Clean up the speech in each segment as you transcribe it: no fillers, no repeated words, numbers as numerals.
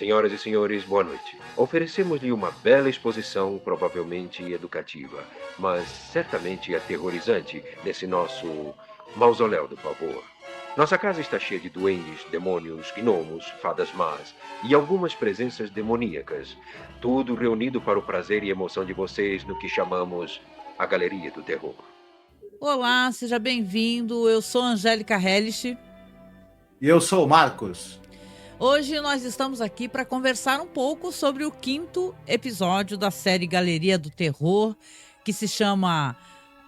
Senhoras e senhores, boa noite. Oferecemos-lhe uma bela exposição, provavelmente educativa, mas certamente aterrorizante, nesse nosso mausoléu do pavor. Nossa casa está cheia de duendes, demônios, gnomos, fadas más e algumas presenças demoníacas. Tudo reunido para o prazer e emoção de vocês no que chamamos a Galeria do Terror. Olá, seja bem-vindo. Eu sou Angélica Hellish. E eu sou o Marcos. Hoje nós estamos aqui para conversar um pouco sobre o 5º episódio da série Galeria do Terror, que se chama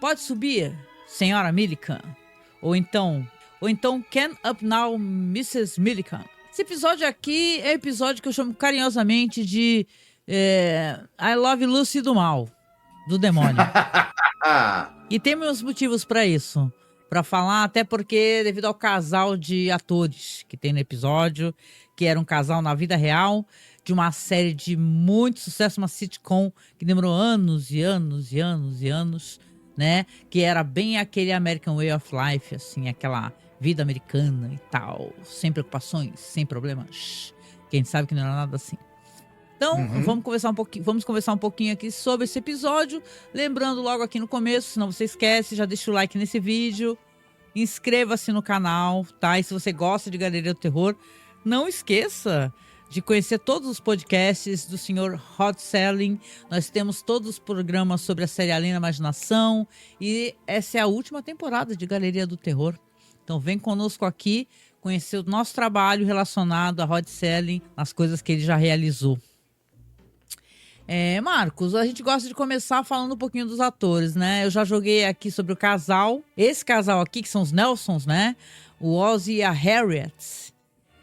Pode Subir, Senhora Millikan? Ou então Can Up Now, Mrs. Millikan? Esse episódio aqui é o episódio que eu chamo carinhosamente de I Love Lucy do mal, do demônio. E tem meus motivos para isso. Para falar, até porque devido ao casal de atores que tem no episódio, que era um casal na vida real, de uma série de muito sucesso, uma sitcom que demorou anos e anos e anos e anos, né? Que era bem aquele American Way of Life, assim, aquela vida americana e tal, sem preocupações, sem problemas. Quem sabe que não era nada assim. Então, vamos conversar um pouquinho aqui sobre esse episódio. Lembrando logo aqui no começo, se não você esquece, já deixa o like nesse vídeo. Inscreva-se no canal, tá? E se você gosta de Galeria do Terror, não esqueça de conhecer todos os podcasts do Sr. Rod Serling. Nós temos todos os programas sobre a série Além da Imaginação. E essa é a última temporada de Galeria do Terror. Então vem conosco aqui conhecer o nosso trabalho relacionado a Rod Serling, as coisas que ele já realizou. Marcos, a gente gosta de começar falando um pouquinho dos atores, né? Eu já joguei aqui sobre o casal. Esse casal aqui, que são os Nelsons, né? O Ozzy e a Harriet.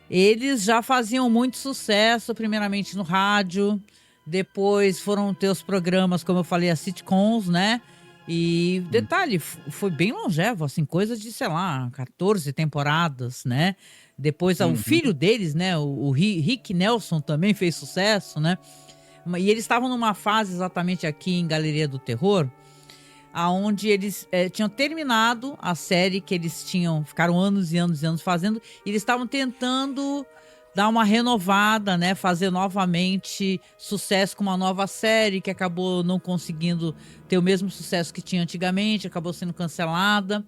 Eles já faziam muito sucesso, primeiramente no rádio. Depois foram ter os programas, como eu falei, as sitcoms, né? E detalhe, foi bem longevo, assim, coisa de, sei lá, 14 temporadas, né? Depois o filho deles, né? O Rick Nelson também fez sucesso, né? E eles estavam numa fase exatamente aqui em Galeria do Terror, aonde eles tinham terminado a série que eles ficaram anos e anos e anos fazendo, e eles estavam tentando dar uma renovada, né, fazer novamente sucesso com uma nova série que acabou não conseguindo ter o mesmo sucesso que tinha antigamente, acabou sendo cancelada.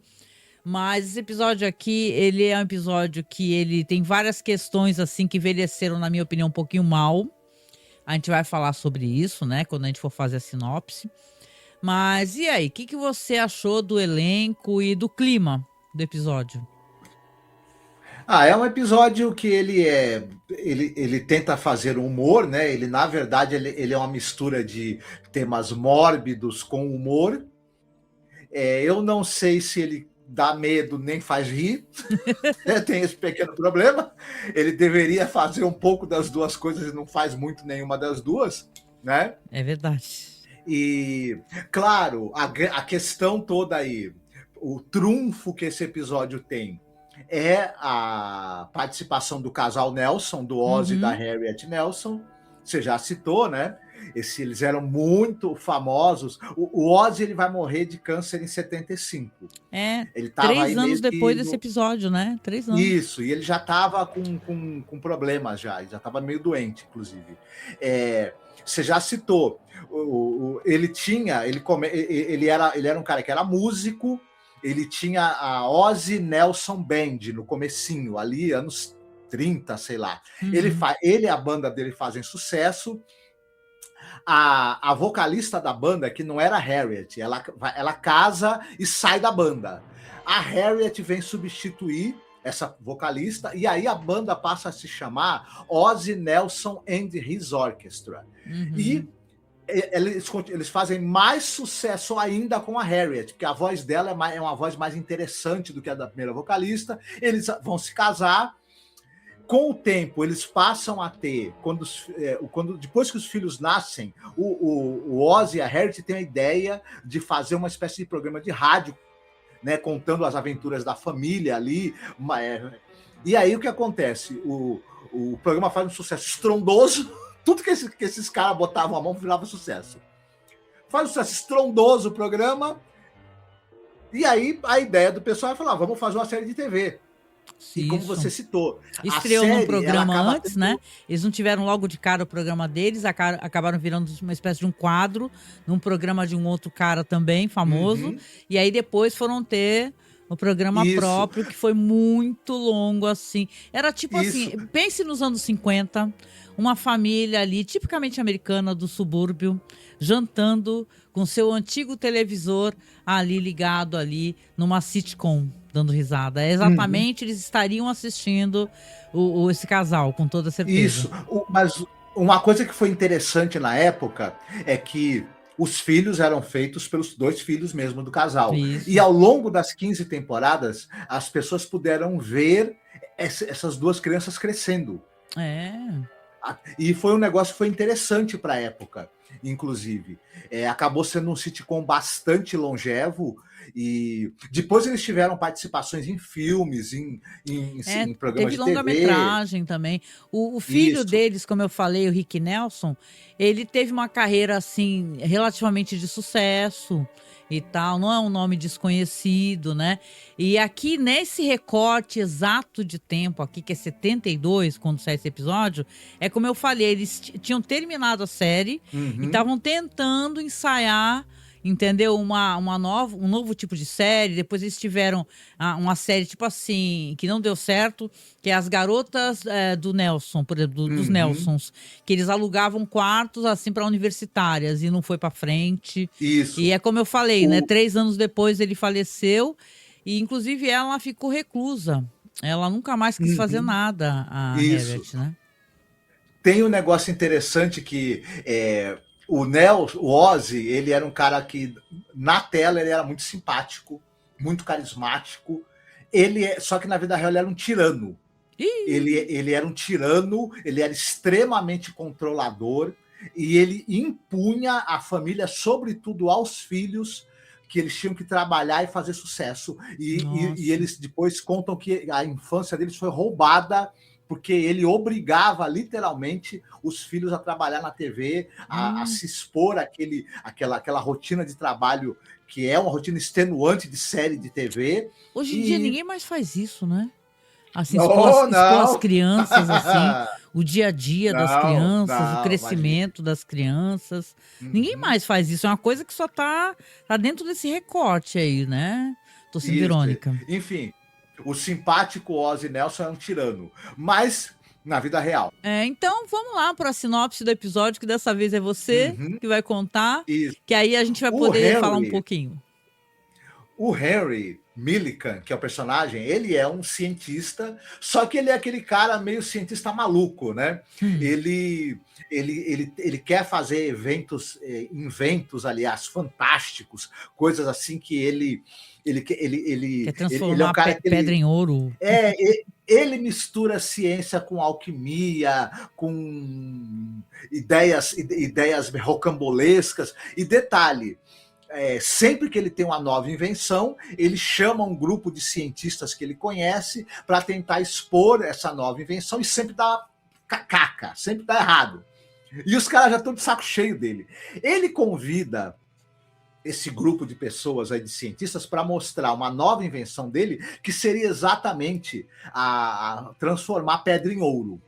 Mas esse episódio aqui, ele é um episódio que ele tem várias questões assim que envelheceram, na minha opinião, um pouquinho mal. A gente vai falar sobre isso, né, quando a gente for fazer a sinopse. Mas e aí, o que você achou do elenco e do clima do episódio? É um episódio que ele tenta fazer humor, né? Ele, na verdade, ele é uma mistura de temas mórbidos com humor. Eu não sei se ele dá medo nem faz rir. Tem esse pequeno problema. Ele deveria fazer um pouco das duas coisas e não faz muito nenhuma das duas, né? É verdade. E, claro, a questão toda aí, o trunfo que esse episódio tem é a participação do casal Nelson, do Ozzy e da Harriet Nelson. Você já citou, né? Eles eram muito famosos. O Ozzy, ele vai morrer de câncer em 75. Ele tava 3 anos depois desse episódio, né? 3 anos. Isso, e ele já estava com problemas já estava meio doente, inclusive. Você já citou, ele era um cara que era músico, ele tinha a Ozzy Nelson Band no comecinho, ali, anos 30, sei lá. Ele e a banda dele fazem sucesso. A vocalista da banda, que não era a Harriet, ela casa e sai da banda. A Harriet vem substituir essa vocalista, e aí a banda passa a se chamar Ozzy Nelson and His Orchestra. E eles fazem mais sucesso ainda com a Harriet, porque a voz dela é uma voz mais interessante do que a da primeira vocalista. Eles vão se casar. Com o tempo, eles passam a ter, depois que os filhos nascem, o Ozzy e a Harriet têm a ideia de fazer uma espécie de programa de rádio, né, contando as aventuras da família ali. E aí o que acontece? O programa faz um sucesso estrondoso. Tudo que esses caras botavam a mão virava sucesso. Faz um sucesso estrondoso o programa. E aí a ideia do pessoal é falar: vamos fazer uma série de TV. E como Isso. você citou, a Estreou num série, ela programa acaba antes, tendo... né? Eles não tiveram logo de cara o programa deles, acabaram virando uma espécie de um quadro num programa de um outro cara também famoso. Uhum, E aí depois foram ter o programa isso, próprio, que foi muito longo, assim. Era tipo assim, isso. pense nos anos 50, uma família ali, tipicamente americana do subúrbio, jantando com seu antigo televisor ali ligado ali numa sitcom, dando risada. É Uhum. exatamente, eles estariam assistindo esse casal, com toda certeza. Isso. Mas uma coisa que foi interessante na época é que os filhos eram feitos pelos dois filhos mesmo do casal. E Isso. ao longo das 15 temporadas, as pessoas puderam ver essas duas crianças crescendo. É. E foi um negócio que foi interessante para a época, inclusive. Acabou sendo um sitcom bastante longevo, e depois eles tiveram participações em filmes, em programas Teve de TV. longa-metragem também. O filho Isso. deles, como eu falei, o Rick Nelson, ele teve uma carreira assim relativamente de sucesso e tal, não é um nome desconhecido, né? E aqui nesse recorte exato de tempo aqui, que é 72, quando sai esse episódio, é como eu falei, eles tinham terminado a série e Uhum. estavam tentando ensaiar, entendeu? Um novo tipo de série. Depois eles tiveram uma série tipo assim, que não deu certo, que é As Garotas do Nelson, por exemplo, dos Uhum. Nelsons, que eles alugavam quartos assim para universitárias e não foi para frente. E Isso. é como eu falei, né? O, 3 anos depois ele faleceu e inclusive ela ficou reclusa. Ela nunca mais quis fazer uhum. nada, a Isso. Harriet, né? Tem um negócio interessante que o Ozzy, ele era um cara que na tela ele era muito simpático, muito carismático. Só que na vida real ele era um tirano. Ih, Ele era um tirano, ele era extremamente controlador e ele impunha a família, sobretudo aos filhos, que eles tinham que trabalhar e fazer sucesso. E nossa. eles depois contam que a infância deles foi roubada porque ele obrigava literalmente os filhos a trabalhar na TV, a Hum. se expor àquela rotina de trabalho que é uma rotina extenuante de série de TV. Hoje em dia E ninguém mais faz isso, né? Assim, não, expor as não, crianças, assim, o dia a dia das não, crianças, o não, imagina. crescimento das crianças. Ninguém Uhum. mais faz isso. É uma coisa que só tá dentro desse recorte aí, né? Tô sendo Isso. irônica. Enfim, o simpático Ozzy Nelson é um tirano, mas na vida real. Então vamos lá para a sinopse do episódio, que dessa vez é você Uhum. que vai contar, Isso. que aí a gente vai O poder falar um Henry, pouquinho. o Henry Millikan, que é o personagem, ele é um cientista, só que ele é aquele cara meio cientista maluco, né? Hum. Ele quer fazer inventos, aliás, fantásticos, coisas assim que Quer ele é um transformar cara que pedra em ouro. ele mistura ciência com alquimia, com ideias rocambolescas. E detalhe, sempre que ele tem uma nova invenção, ele chama um grupo de cientistas que ele conhece para tentar expor essa nova invenção e sempre dá cacaca, sempre dá errado. E os caras já estão de saco cheio dele. Ele convida esse grupo de pessoas aí, de cientistas, para mostrar uma nova invenção dele, que seria exatamente a transformar pedra em ouro.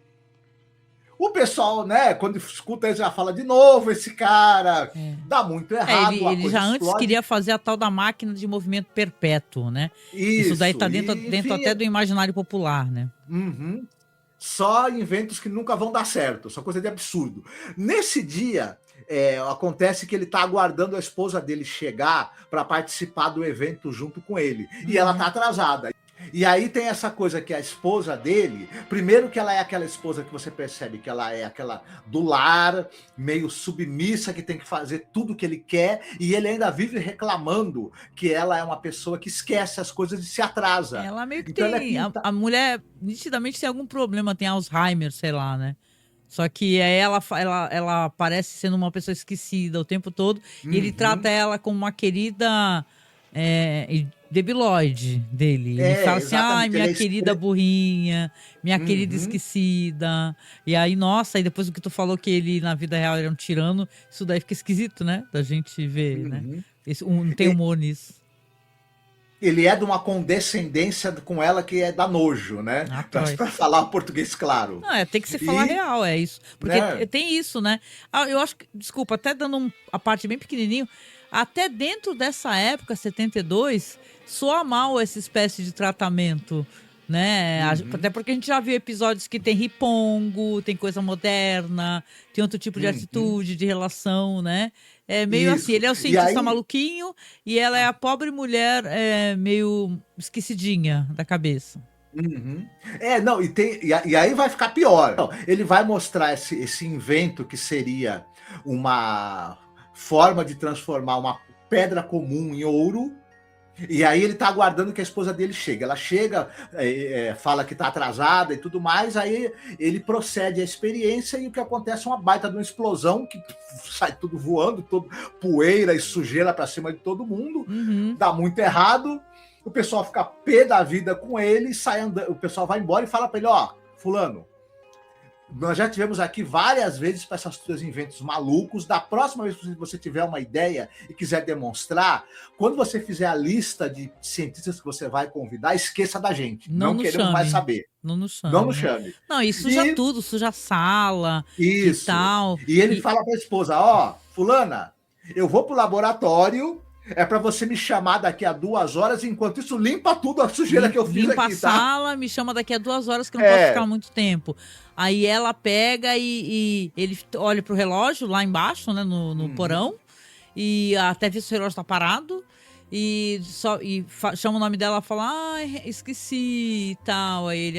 O pessoal, né, quando escuta, ele já fala de novo, esse cara É. dá muito errado, a Ele coisa já antes explode. queria fazer a tal da máquina de movimento perpétuo, né? Isso daí tá Isso, dentro, e dentro enfim, até do imaginário popular, né? uhum, só inventos que nunca vão dar certo, só coisa de absurdo. Nesse dia, acontece que ele está aguardando a esposa dele chegar para participar do evento junto com ele. E ela está atrasada. E aí tem essa coisa que a esposa dele, primeiro que ela é aquela esposa que você percebe que ela é aquela do lar, meio submissa, que tem que fazer tudo o que ele quer, e ele ainda vive reclamando que ela é uma pessoa que esquece as coisas e se atrasa. Ela meio que Então ela é tem. A mulher nitidamente tem algum problema, tem Alzheimer, sei lá, né? Só que aí ela parece sendo uma pessoa esquecida o tempo todo. E ele trata Uhum. ela como uma querida debilóide dele. Ele fala assim: ai, Exatamente. minha querida burrinha, minha querida Uhum. esquecida. E aí, nossa, e depois do que tu falou que ele na vida real era um tirano, isso daí fica esquisito, né? Da gente ver, né? Uhum. Não tem humor nisso. ele é de uma condescendência com ela que é da nojo, né? Para falar português claro. Não, tem que se falar real, é isso. Porque tem isso, né? Eu acho que, desculpa, até dando a parte bem pequenininho, até dentro dessa época, 72, soa mal essa espécie de tratamento, né? Até porque a gente já viu episódios que tem ripongo, tem coisa moderna, tem outro tipo de atitude, de relação, né? É meio assim, ele é o cientista maluquinho e ela é a pobre mulher meio esquecidinha da cabeça. Não, e aí vai ficar pior. Então, ele vai mostrar esse invento que seria uma forma de transformar uma pedra comum em ouro. E aí ele tá aguardando que a esposa dele chegue. Ela chega, fala que tá atrasada e tudo mais, aí ele procede à experiência e o que acontece é uma baita de uma explosão que sai tudo voando, todo poeira e sujeira para cima de todo mundo, dá muito errado, o pessoal fica pé da vida com ele, sai andando, o pessoal vai embora e fala para ele, fulano, nós já tivemos aqui várias vezes para esses seus inventos malucos. Da próxima vez que você tiver uma ideia e quiser demonstrar, quando você fizer a lista de cientistas que você vai convidar, esqueça da gente. Não queremos mais saber. Não nos chame. Não nos chame. Não, e suja tudo, suja a sala e tal. E ele fala para a esposa, fulana, eu vou pro laboratório, é para você me chamar daqui a 2 horas, enquanto isso limpa tudo a sujeira que eu fiz aqui, tá? Limpa a sala, me chama daqui a 2 horas que eu não posso ficar muito tempo. Aí ela pega e ele olha pro relógio lá embaixo, né, no porão, e até vê se o relógio tá parado, e chama o nome dela e fala, esqueci e tal. Aí ele,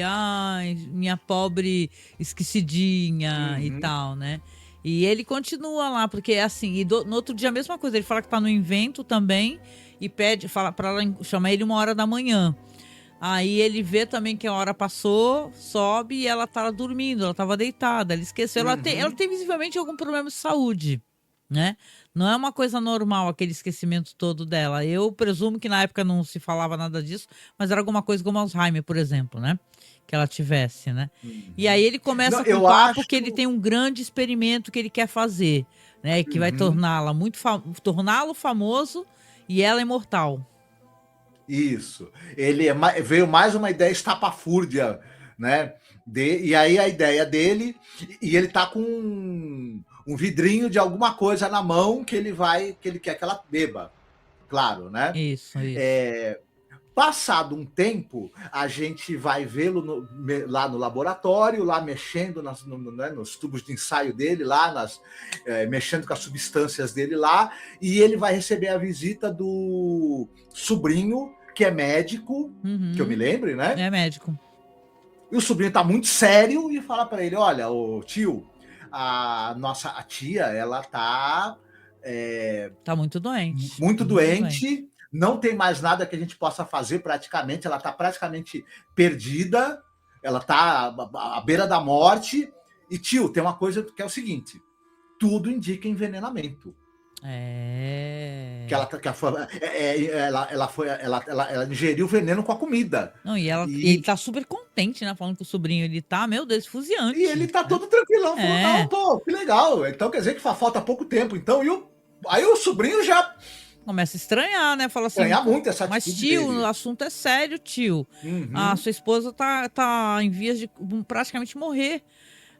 minha pobre esquecidinha e tal, né? E ele continua lá, porque é assim, no outro dia a mesma coisa, ele fala que tá no invento também e fala pra ela chamar ele 1h da manhã. Aí ele vê também que a hora passou, sobe e ela tá dormindo, ela tava deitada, ela esqueceu. Ela tem visivelmente algum problema de saúde, né? Não é uma coisa normal aquele esquecimento todo dela. Eu presumo que na época não se falava nada disso, mas era alguma coisa como Alzheimer, por exemplo, né? Que ela tivesse, né? E aí ele começa com o papo que ele tem um grande experimento que ele quer fazer, né? Que vai torná-lo famoso e ela imortal. Isso. Veio mais uma ideia estapafúrdia, né? E aí a ideia dele, e ele tá com um vidrinho de alguma coisa na mão que ele quer que ela beba. Claro, né? Isso. Passado um tempo, a gente vai vê-lo lá no laboratório, lá mexendo nos tubos de ensaio dele, lá mexendo com as substâncias dele lá, e ele vai receber a visita do sobrinho, que é médico, que eu me lembre, né? É médico. E o sobrinho tá muito sério e fala para ele, olha, ô tio, a tia, ela tá muito doente. Muito doente. Não tem mais nada que a gente possa fazer praticamente, ela está praticamente perdida, ela está à beira da morte. E, tio, tem uma coisa que é o seguinte, tudo indica envenenamento. Que ela ingeriu veneno com a comida. Não, e ele tá super contente, né? Falando que o sobrinho, ele tá, meu Deus, fuziante. E ele tá todo tranquilão, falando, não, pô, que legal. Então quer dizer que falta pouco tempo. Então, aí o sobrinho já começa a estranhar, né? Fala assim, estranhar muito essa atitude. Mas, tio, dele. O assunto é sério, tio. A sua esposa tá em vias de praticamente morrer.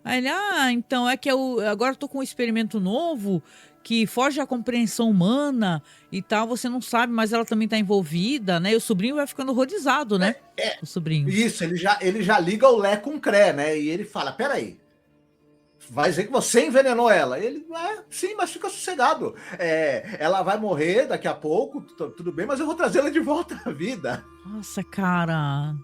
Aí ele, então é que eu agora tô com um experimento novo que foge à compreensão humana e tal, você não sabe, mas ela também tá envolvida, né? E o sobrinho vai ficando horrorizado, né? O sobrinho. Isso, ele já liga o Lé com o Cré, né? E ele fala, peraí, vai dizer que você envenenou ela. Ele, sim, mas fica sossegado. Ela vai morrer daqui a pouco, tudo bem, mas eu vou trazê-la de volta à vida. Nossa, cara.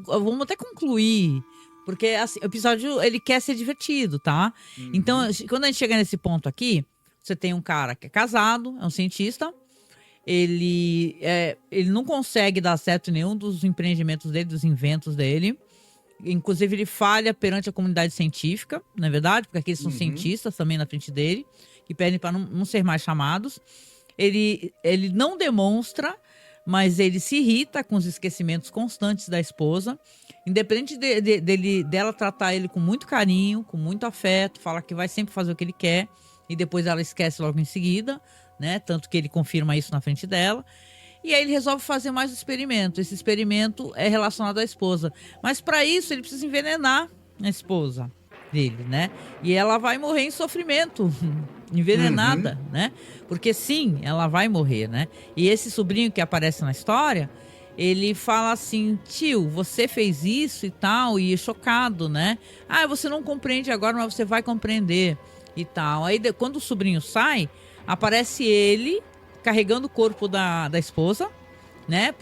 Vamos até concluir. Porque assim, o episódio, ele quer ser divertido, tá? Então, quando a gente chega nesse ponto aqui, você tem um cara que é casado, é um cientista. Ele não consegue dar certo em nenhum dos empreendimentos dele, dos inventos dele. Inclusive, ele falha perante a comunidade científica, não é verdade? Porque aqui eles são cientistas também na frente dele, que pedem para não ser mais chamados. Ele não demonstra, mas ele se irrita com os esquecimentos constantes da esposa. Independente dela tratar ele com muito carinho, com muito afeto, fala que vai sempre fazer o que ele quer, e depois ela esquece logo em seguida, né? Tanto que ele confirma isso na frente dela. E aí ele resolve fazer mais um experimento. Esse experimento é relacionado à esposa. Mas para isso ele precisa envenenar a esposa dele, né? E ela vai morrer em sofrimento, envenenada, né? Porque sim, ela vai morrer, né? E esse sobrinho que aparece na história, ele fala assim: tio, você fez isso e tal, e chocado, né? Ah, você não compreende agora, mas você vai compreender e tal. Aí quando o sobrinho sai, aparece ele carregando o corpo da esposa, né?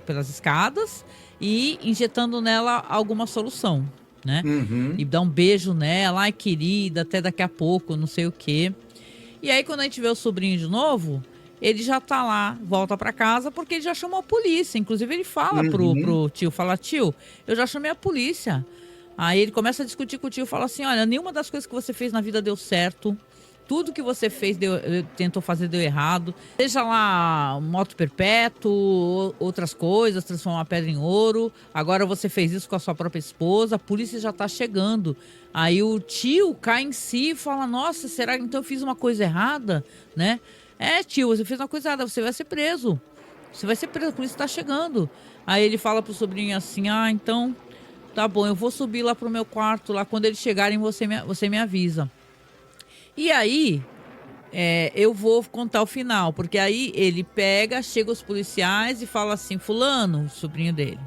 Pelas escadas e injetando nela alguma solução, né? E dá um beijo nela, ai querida, até daqui a pouco, não sei o quê. E aí quando a gente vê o sobrinho de novo, ele já tá lá, volta pra casa, porque ele já chamou a polícia. Inclusive ele fala pro tio, fala: tio, eu já chamei a polícia. Aí ele começa a discutir com o tio, fala assim: olha, nenhuma das coisas que você fez na vida deu certo. Tudo que você fez, tentou fazer, deu errado. Seja lá moto perpétuo, outras coisas, transformar a pedra em ouro. Agora você fez isso com a sua própria esposa, a polícia já tá chegando. Aí o tio cai em si e fala: nossa, será que então eu fiz uma coisa errada, né? É, tio, você fez uma coisa errada, você vai ser preso. Você vai ser preso, a polícia tá chegando. Aí ele fala pro sobrinho assim: ah, então, tá bom, eu vou subir lá pro meu quarto, lá quando eles chegarem você me avisa. E aí, eu vou contar o final, porque aí ele pega, chega os policiais e fala assim: fulano, sobrinho dele,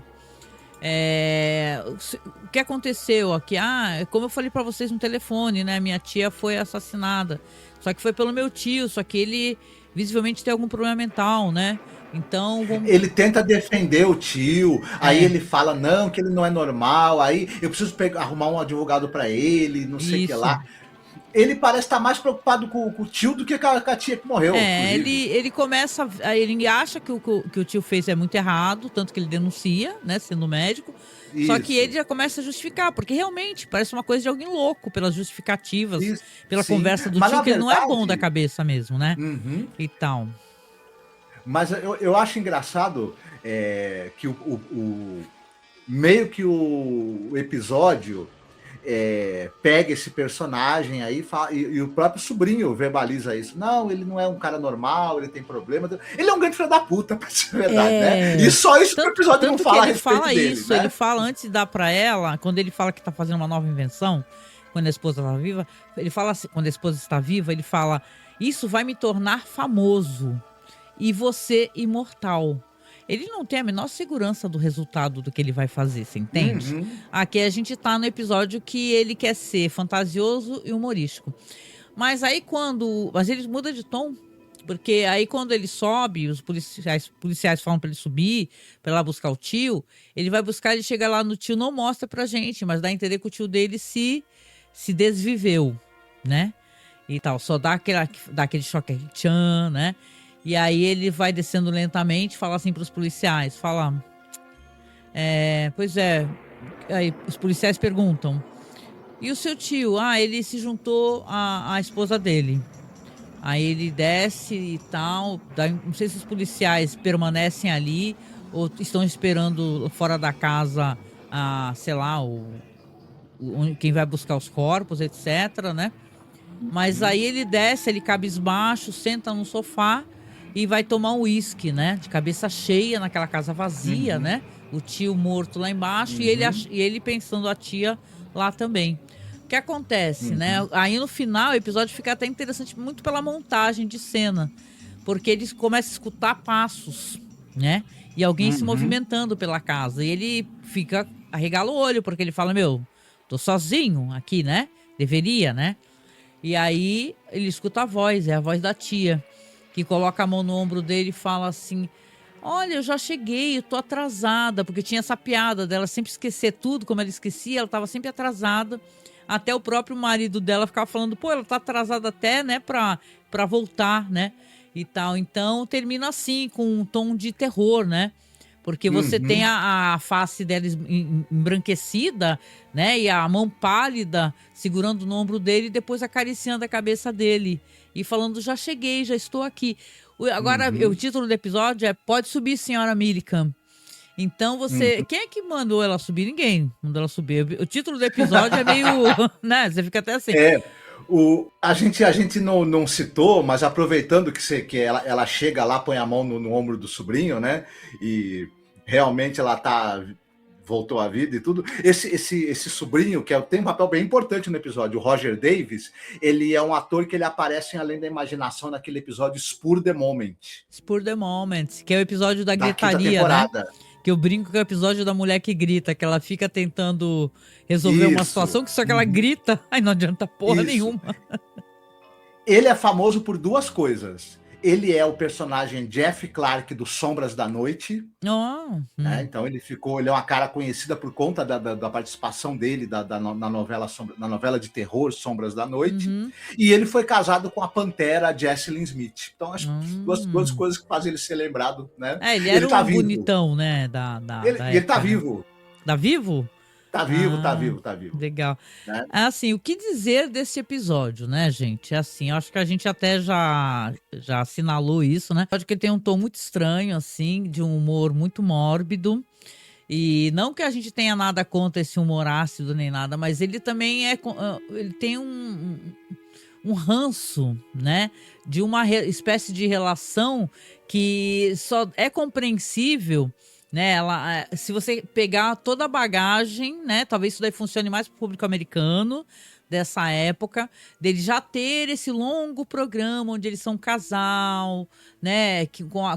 o que aconteceu aqui? Ah, como eu falei pra vocês no telefone, né? Minha tia foi assassinada. Só que foi pelo meu tio, só que ele visivelmente tem algum problema mental, né? Então, ele tenta defender o tio, aí ele fala não, que ele não é normal, aí eu preciso arrumar um advogado pra ele, não sei o que lá. Ele parece estar mais preocupado com o tio do que com a tia que morreu. Ele começa. Ele acha que o tio fez é muito errado, tanto que ele denuncia, né, sendo médico. Isso. Só que ele já começa a justificar, porque realmente parece uma coisa de alguém louco, pelas justificativas, pela conversa do tio, que ele não é bom da cabeça mesmo, né? E tal. Mas eu acho engraçado que meio que o episódio pega esse personagem aí e o próprio sobrinho verbaliza isso. Não, ele não é um cara normal, ele tem problema. Ele é um grande filho da puta, pra ser verdade, né? E só isso que o episódio não fala a respeito dele. Ele fala isso, né? Ele fala antes de dar pra ela, quando ele fala que tá fazendo uma nova invenção, quando a esposa tá viva, ele fala assim, quando a esposa está viva, ele fala: isso vai me tornar famoso e você imortal. Ele não tem a menor segurança do resultado do que ele vai fazer, você entende? Aqui a gente tá no episódio que ele quer ser fantasioso e humorístico. Mas aí mas ele muda de tom, porque aí quando ele sobe, os policiais falam pra ele subir, pra ir lá buscar o tio, ele vai buscar, ele chega lá no tio, não mostra pra gente, mas dá a entender que o tio dele se desviveu, né? E tal, só dá aquele choque, tchan, né? E aí ele vai descendo lentamente, fala assim pros policiais, fala... pois é, aí os policiais perguntam: e o seu tio? Ah, ele se juntou à esposa dele. Aí ele desce e tal, não sei se os policiais permanecem ali ou estão esperando fora da casa, sei lá, quem vai buscar os corpos, etc, né? Mas aí ele desce, ele cabisbaixo, senta no sofá e vai tomar um uísque, né? De cabeça cheia naquela casa vazia, né? O tio morto lá embaixo e ele pensando a tia lá também. O que acontece, né? Aí no final o episódio fica até interessante, muito pela montagem de cena. Porque eles começam a escutar passos, né? E alguém se movimentando pela casa. E ele arregala o olho, porque ele fala: meu, tô sozinho aqui, né? Deveria, né? E aí ele escuta a voz, é a voz da tia, que coloca a mão no ombro dele e fala assim: olha, eu já cheguei, eu tô atrasada, porque tinha essa piada dela sempre esquecer tudo, como ela esquecia, ela tava sempre atrasada, até o próprio marido dela ficava falando: pô, ela tá atrasada até, né, pra voltar, né, e tal. Então termina assim, com um tom de terror, né, porque você tem a face dela embranquecida, né, e a mão pálida segurando no ombro dele e depois acariciando a cabeça dele e falando: já cheguei, já estou aqui. Agora, o título do episódio é Pode Subir, Senhora Millikan. Então você... Quem é que mandou ela subir? Ninguém mandou ela subir. O título do episódio é meio... né? Você fica até assim. A gente não citou, mas aproveitando que ela chega lá, põe a mão no ombro do sobrinho, né? E realmente ela voltou à vida e tudo. Esse sobrinho, tem um papel bem importante no episódio, o Roger Davis, ele é um ator que ele aparece em Além da Imaginação naquele episódio Spur the Moment. Spur the Moment, que é o episódio da gritaria, né? Que eu brinco que é o episódio da mulher que grita, que ela fica tentando resolver uma situação, que só que ela grita, aí não adianta porra nenhuma. Ele é famoso por duas coisas. Ele é o personagem Jeff Clark do Sombras da Noite. Né? Então ele é uma cara conhecida por conta da participação dele na novela de terror Sombras da Noite. E ele foi casado com a Pantera Jesselyn Smith. Então acho duas coisas que fazem ele ser lembrado, né? Ele era um bonitão, né? Ele tá vivo. Tá vivo? Tá vivo. Legal. Né? Assim, o que dizer desse episódio, né, gente? Assim, acho que a gente até já assinalou isso, né? Acho que ele tem um tom muito estranho, assim, de um humor muito mórbido. E não que a gente tenha nada contra esse humor ácido nem nada, mas ele também ele tem um ranço, né? De uma espécie de relação que só é compreensível, né, se você pegar toda a bagagem, né, talvez isso daí funcione mais para o público americano dessa época, dele já ter esse longo programa onde eles são um casal, né,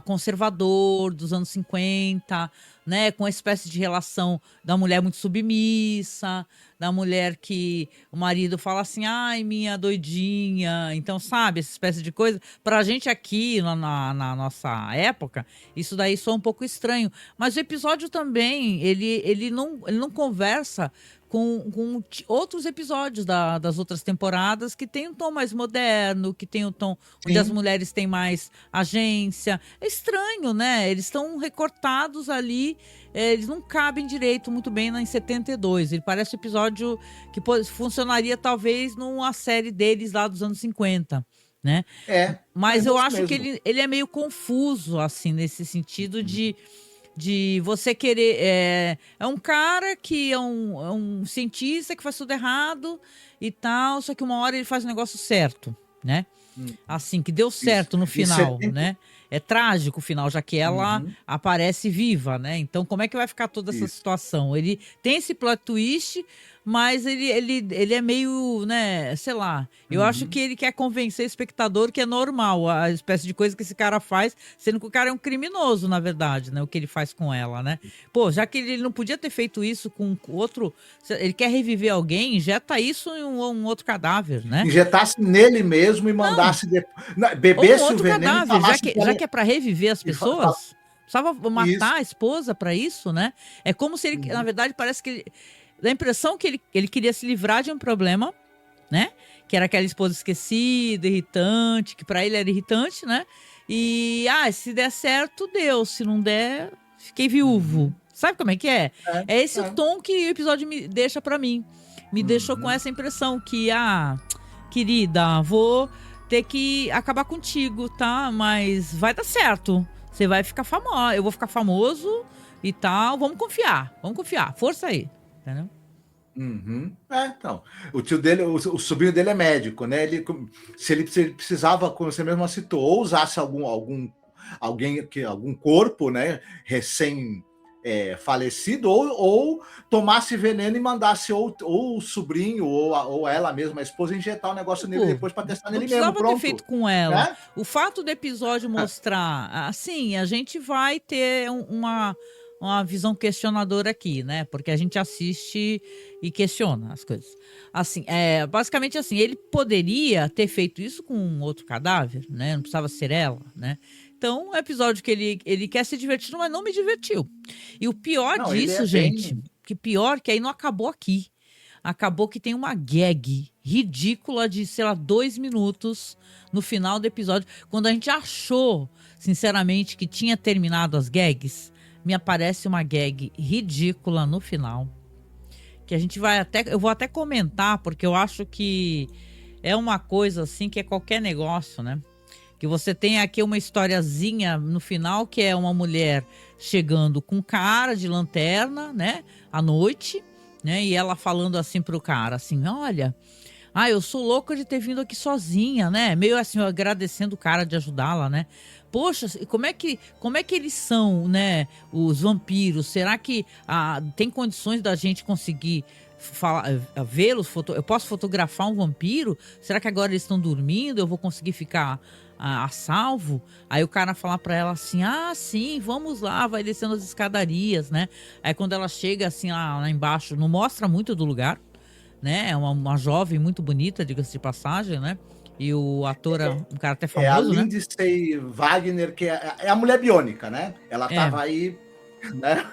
conservador dos anos 50, né, com uma espécie de relação da mulher muito submissa, da mulher que o marido fala assim, ai, minha doidinha, então, sabe, essa espécie de coisa. Pra gente aqui, na nossa época, isso daí soa um pouco estranho. Mas o episódio também, ele não conversa com outros episódios das outras temporadas que tem um tom mais moderno, que tem um tom onde as mulheres têm mais agência. É estranho, né? Eles estão recortados ali, eles não cabem direito muito bem em 72. Ele parece um episódio que funcionaria talvez numa série deles lá dos anos 50, né? Mas eu acho que ele é meio confuso, assim, nesse sentido de você querer... É um cara que é um cientista que faz tudo errado e tal, só que uma hora ele faz o negócio certo, né? Assim, que deu certo no final, né? É trágico o final, já que ela aparece viva, né? Então, como é que vai ficar toda essa situação? Ele tem esse plot twist, mas ele é meio, né, sei lá, eu acho que ele quer convencer o espectador que é normal a espécie de coisa que esse cara faz, sendo que o cara é um criminoso, na verdade, né, o que ele faz com ela, né? Pô, já que ele não podia ter feito isso com outro, ele quer reviver alguém, injeta isso em um outro cadáver, né? Injetasse nele mesmo e mandasse bebesse o veneno cadáver, e falasse já que é pra reviver as pessoas, precisava matar a esposa pra isso, né? É como se ele, na verdade, parece que dá a impressão que ele queria se livrar de um problema, né? Que era aquela esposa esquecida, irritante, que pra ele era irritante, né? E, se der certo, deu. Se não der, fiquei viúvo. Sabe como é que é? É esse o tom que o episódio me deixa pra mim. Me deixou com essa impressão que, querida, vou ter que acabar contigo, tá? Mas vai dar certo. Você vai ficar famoso, eu vou ficar famoso e tal. Vamos confiar. Força aí. Entendeu? Então, o tio dele, o sobrinho dele é médico, né? Se ele precisava, como você mesmo citou, ou usasse algum corpo, né, recém falecido, ou tomasse veneno e mandasse ou o sobrinho ou ela mesma, a esposa, injetar o negócio nele depois para testar nele mesmo. Pronto. Ter feito com ela. Né? O fato do episódio mostrar, assim, a gente vai ter uma visão questionadora aqui, né? Porque a gente assiste e questiona as coisas. Assim, basicamente assim, ele poderia ter feito isso com um outro cadáver, né? Não precisava ser ela, né? Então, é um episódio que ele quer se divertir, mas não me divertiu. E o pior disso, gente, que aí não acabou aqui. Acabou que tem uma gag ridícula de, sei lá, 2 minutos no final do episódio. Quando a gente achou, sinceramente, que tinha terminado as gags, me aparece uma gag ridícula no final, que a gente eu vou até comentar, porque eu acho que é uma coisa assim que é qualquer negócio, né? Que você tem aqui uma historiazinha no final, que é uma mulher chegando com cara de lanterna, né? À noite, né? E ela falando assim pro cara, assim, olha, Eu sou louca de ter vindo aqui sozinha, né? Meio assim, agradecendo o cara de ajudá-la, né? Poxa, como é que eles são, né? Os vampiros? Será que tem condições da gente conseguir vê-los? Eu posso fotografar um vampiro? Será que agora eles estão dormindo? Eu vou conseguir ficar a salvo? Aí o cara fala pra ela assim, sim, vamos lá, vai descendo as escadarias, né? Aí quando ela chega assim lá embaixo, não mostra muito do lugar, né? É uma jovem muito bonita, diga-se de passagem, né? E o ator é um cara até famoso, a Lindsay Wagner, que é a mulher biônica, né? Ela tava aí, né?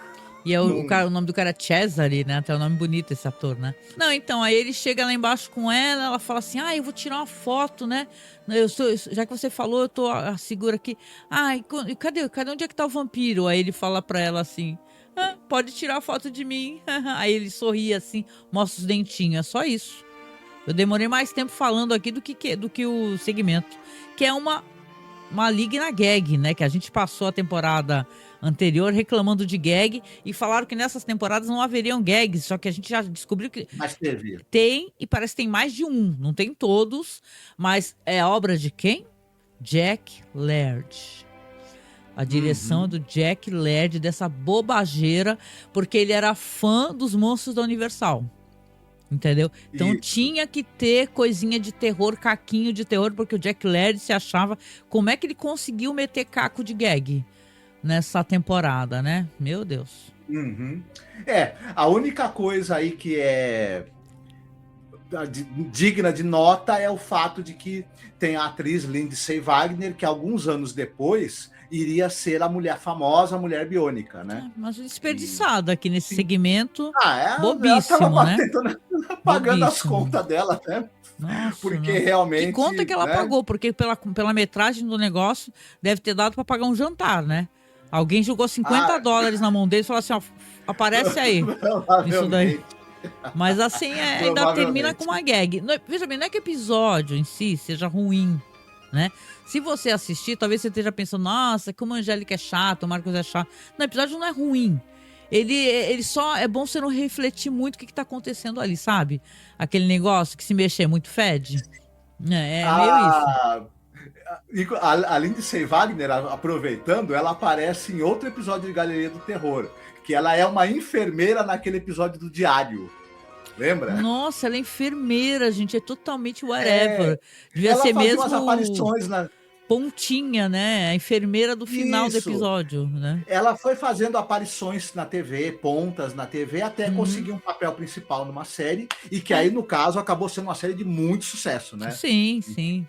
E o nome do cara é Cesare, né? Até o nome bonito esse ator, né? Não, então, aí ele chega lá embaixo com ela fala assim, eu vou tirar uma foto, né? Já que você falou, eu tô segura aqui. Cadê onde é que tá o vampiro? Aí ele fala pra ela assim, pode tirar a foto de mim. Aí ele sorri assim, mostra os dentinhos, é só isso. Eu demorei mais tempo falando aqui do que o segmento, que é uma maligna gag, né? Que a gente passou a temporada anterior reclamando de gag e falaram que nessas temporadas não haveriam gags, só que a gente já descobriu que mas teve. Tem, e parece que tem mais de um, não tem todos, mas é obra de quem? Jack Laird. A direção do Jack Laird, dessa bobageira, porque ele era fã dos monstros da Universal. Entendeu? Então tinha que ter coisinha de terror, caquinho de terror, porque o Jack Laird se achava... Como é que ele conseguiu meter caco de gag nessa temporada, né? Meu Deus. A única coisa aí que é digna de nota é o fato de que tem a atriz Lindsay Wagner, que alguns anos depois iria ser a mulher famosa, a mulher biônica, né? Mas desperdiçado aqui nesse segmento. Bobíssimo, ela né? Pagando as contas dela, né? Nossa, porque realmente... Que conta que ela pagou? Porque pela metragem do negócio deve ter dado para pagar um jantar, né? Alguém jogou $50 na mão dele e falou assim, aparece aí. Isso daí. Mas assim, ainda termina com uma gag. Veja bem, não é que o episódio em si seja ruim, né? Se você assistir, talvez você esteja pensando, nossa, como a Angélica é chata, o Marcos é chato. Não, o episódio não é ruim. Ele só é bom você não refletir muito o que tá acontecendo ali, sabe? Aquele negócio que se mexer muito fede. É meio isso. A Lindsay Wagner, aproveitando, ela aparece em outro episódio de Galeria do Terror, que ela é uma enfermeira naquele episódio do Diário. Lembra? Nossa, ela é enfermeira, gente. É totalmente whatever. Devia ela ser mesmo umas aparições pontinha, né? A enfermeira do final do episódio, né? Ela foi fazendo aparições na TV, pontas na TV, até conseguir um papel principal numa série, e que aí, no caso, acabou sendo uma série de muito sucesso, né? Sim.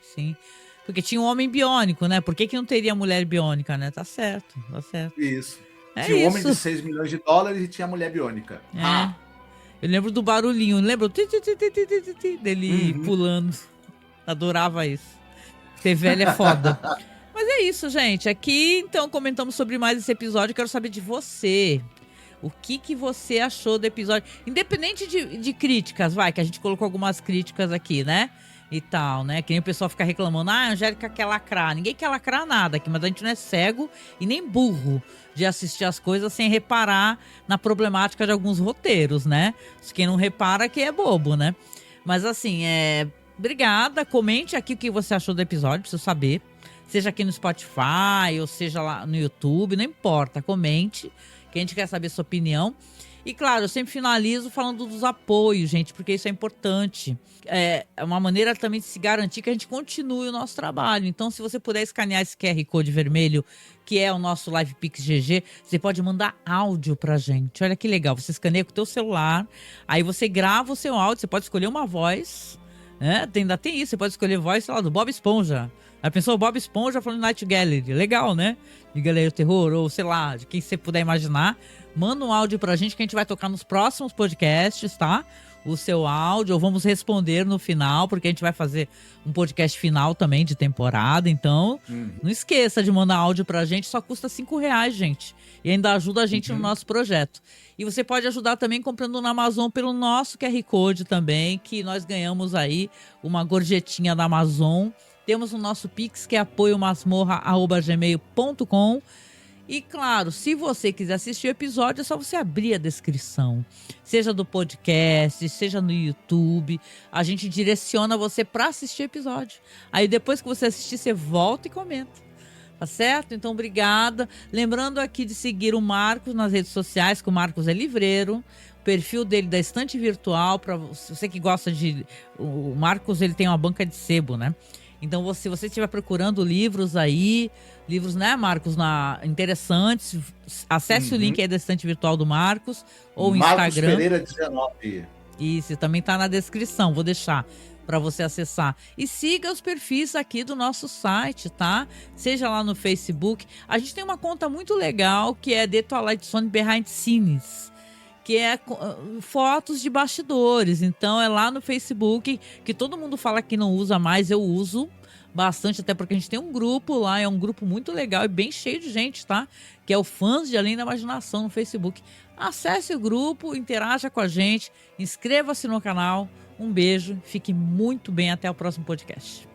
Porque tinha um homem biônico, né? Por que não teria mulher biônica, né? Tá certo. Isso. Tinha um homem de $6 milhões e tinha a mulher biônica. Eu lembro do barulhinho, lembro dele pulando. Adorava isso. Ser velha é foda. Mas é isso, gente. Aqui, então, comentamos sobre mais esse episódio. Quero saber de você. O que você achou do episódio? Independente de críticas, que a gente colocou algumas críticas aqui, né? E tal, né? Que nem o pessoal fica reclamando, a Angélica quer lacrar. Ninguém quer lacrar nada aqui, mas a gente não é cego e nem burro de assistir as coisas sem reparar na problemática de alguns roteiros, né? Quem não repara que é bobo, né? Mas assim, obrigada, comente aqui o que você achou do episódio, preciso saber. Seja aqui no Spotify ou seja lá no YouTube, não importa, comente, que a gente quer saber sua opinião. E claro, eu sempre finalizo falando dos apoios, gente, porque isso é importante. É uma maneira também de se garantir que a gente continue o nosso trabalho. Então, se você puder escanear esse QR Code vermelho, que é o nosso LivePix GG, você pode mandar áudio pra gente. Olha que legal, você escaneia com o teu celular, aí você grava o seu áudio, você pode escolher uma voz, né? Ainda tem isso, você pode escolher voz, sei lá, do Bob Esponja. Já pensou o Bob Esponja falando Night Gallery? Legal, né? De Galeria do Terror, ou sei lá, de quem você puder imaginar. Manda um áudio pra gente que a gente vai tocar nos próximos podcasts, tá? O seu áudio, ou vamos responder no final, porque a gente vai fazer um podcast final também de temporada. Então, não esqueça de mandar áudio pra gente, só custa R$5, gente. E ainda ajuda a gente no nosso projeto. E você pode ajudar também comprando na Amazon pelo nosso QR Code também, que nós ganhamos aí uma gorjetinha da Amazon. Temos o nosso Pix, que é apoiomasmorra@gmail.com. E claro, se você quiser assistir o episódio, é só você abrir a descrição. Seja do podcast, seja no YouTube. A gente direciona você para assistir o episódio. Aí depois que você assistir, você volta e comenta. Tá certo? Então, obrigada. Lembrando aqui de seguir o Marcos nas redes sociais, que o Marcos é livreiro. O perfil dele da Estante Virtual, para você que gosta de... O Marcos, ele tem uma banca de sebo, né? Então, se você estiver procurando livros aí, livros, né, Marcos, interessantes, acesse o link aí da Estante Virtual do Marcos, ou o Instagram. Marcos Pereira 19. Isso, também tá na descrição, vou deixar para você acessar. E siga os perfis aqui do nosso site, tá? Seja lá no Facebook. A gente tem uma conta muito legal, que é The Twilight Zone Behind Scenes, que é fotos de bastidores. Então é lá no Facebook, que todo mundo fala que não usa mais, eu uso bastante, até porque a gente tem um grupo lá, é um grupo muito legal e bem cheio de gente, tá? Que é o Fãs de Além da Imaginação no Facebook. Acesse o grupo, interaja com a gente, inscreva-se no canal. Um beijo, fique muito bem, até o próximo podcast.